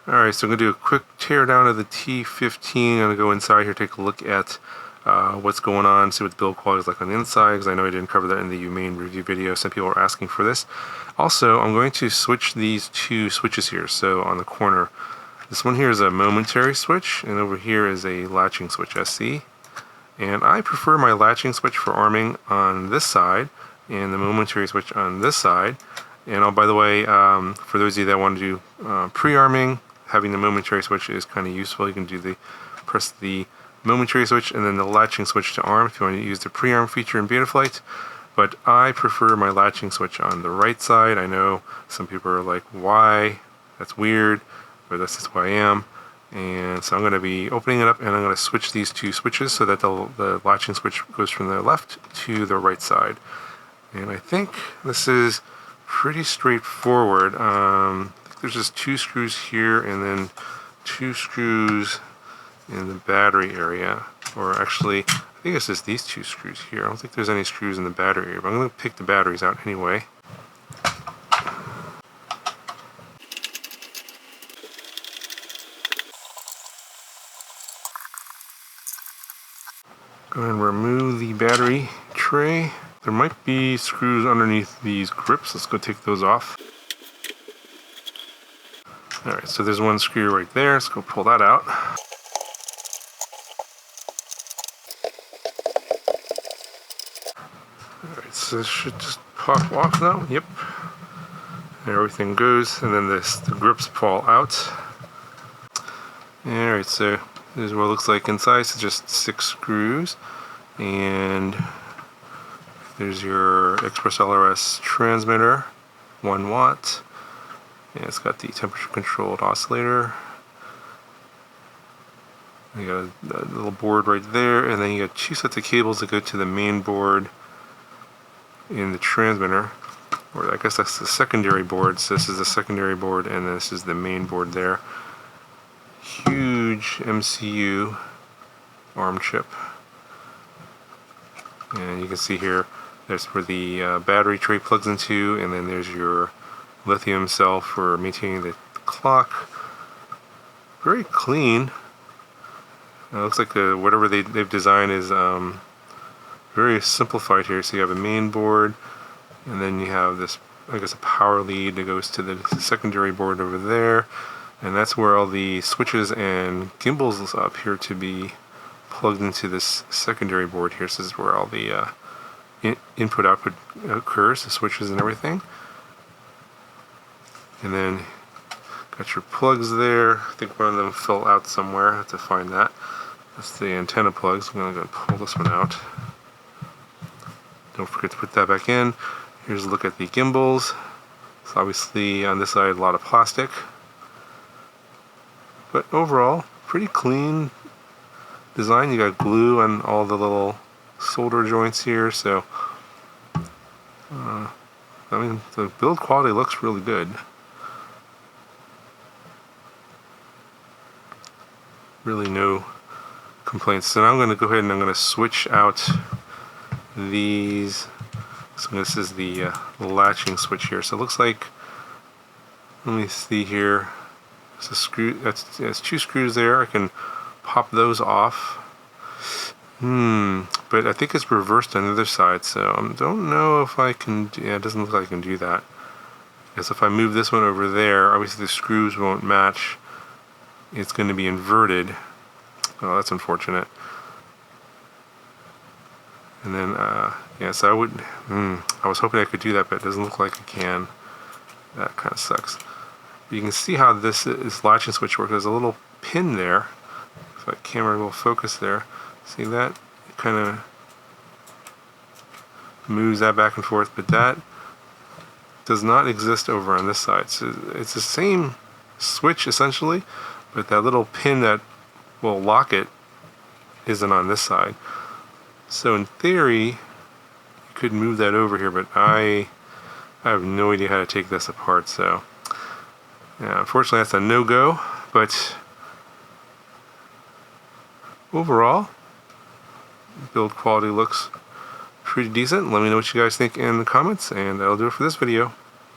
Alright, so I'm going to do a quick teardown of the T15. I'm going to go inside here, take a look at what's going on, see what the build quality is like on the inside, because I know I didn't cover that in the main review video. Some people are asking for this. Also, I'm going to switch these two switches here. So on the corner, this one here is a momentary switch, and over here is a latching switch, SC. And I prefer my latching switch for arming on this side, and the momentary switch on this side. And oh, by the way, for those of you that want to do pre-arming, having the momentary switch is kind of useful. You can press the momentary switch and then the latching switch to arm if you want to use the pre-arm feature in Betaflight. But I prefer my latching switch on the right side. I know some people are like, why? That's weird, but that's just who I am. And so I'm going to be opening it up, and I'm going to switch these two switches so that the latching switch goes from the left to the right side. And I think this is pretty straightforward. I think there's just two screws here and then two screws in the battery area. Or actually, I think it's just these two screws here. I don't think there's any screws in the battery area, but I'm going to pick the batteries out anyway. Go ahead and remove the battery tray. There might be screws underneath these grips. Let's go take those off. Alright, so there's one screw right there. Let's go pull that out. Alright, so this should just pop off now. Yep. There everything goes, and then the grips fall out. Alright, so this is what it looks like inside. So just 6 screws, and there's your Express ELRS transmitter, 1 watt. And it's got the temperature controlled oscillator. You got a little board right there, and then you got 2 sets of cables that go to the main board in the transmitter. Or I guess that's the secondary board. So this is the secondary board, and this is the main board there. Huge MCU ARM chip. And you can see here, there's where the battery tray plugs into, and then there's your lithium cell for maintaining the clock. Very clean. It looks like whatever they've designed is very simplified here. So you have a main board, and then you have this, I guess, a power lead that goes to the secondary board over there, and that's where all the switches and gimbals appear to be plugged into this secondary board here. So this is where all the input-output occurs, the switches and everything. And then got your plugs there. I think one of them fell out somewhere. I have to find that. That's the antenna plugs. I'm going to go pull this one out. Don't forget to put that back in. Here's a look at the gimbals. So obviously on this side a lot of plastic. But overall, pretty clean design. You got glue on all the little solder joints here. So, I mean, the build quality looks really good. Really no complaints. So now I'm going to go ahead and I'm going to switch out these. So this is the latching switch here. So it looks like, let me see here. There's a screw. That's 2 screws there. I can pop those off. But I think it's reversed on the other side. So I don't know if I can. Yeah, it doesn't look like I can do that. Because if I move this one over there, obviously the screws won't match. It's going to be inverted. Oh, that's unfortunate. And then, yeah, so I was hoping I could do that, but it doesn't look like I can. That kind of sucks. But you can see how this latching switch works. There's a little pin there. If that camera will focus there. See that? It kind of moves that back and forth, but that does not exist over on this side. So it's the same switch essentially, but that little pin that will lock it isn't on this side. So in theory, you could move that over here, but I have no idea how to take this apart. So yeah, unfortunately that's a no-go, but overall, build quality looks pretty decent. Let me know what you guys think in the comments, and that'll do it for this video.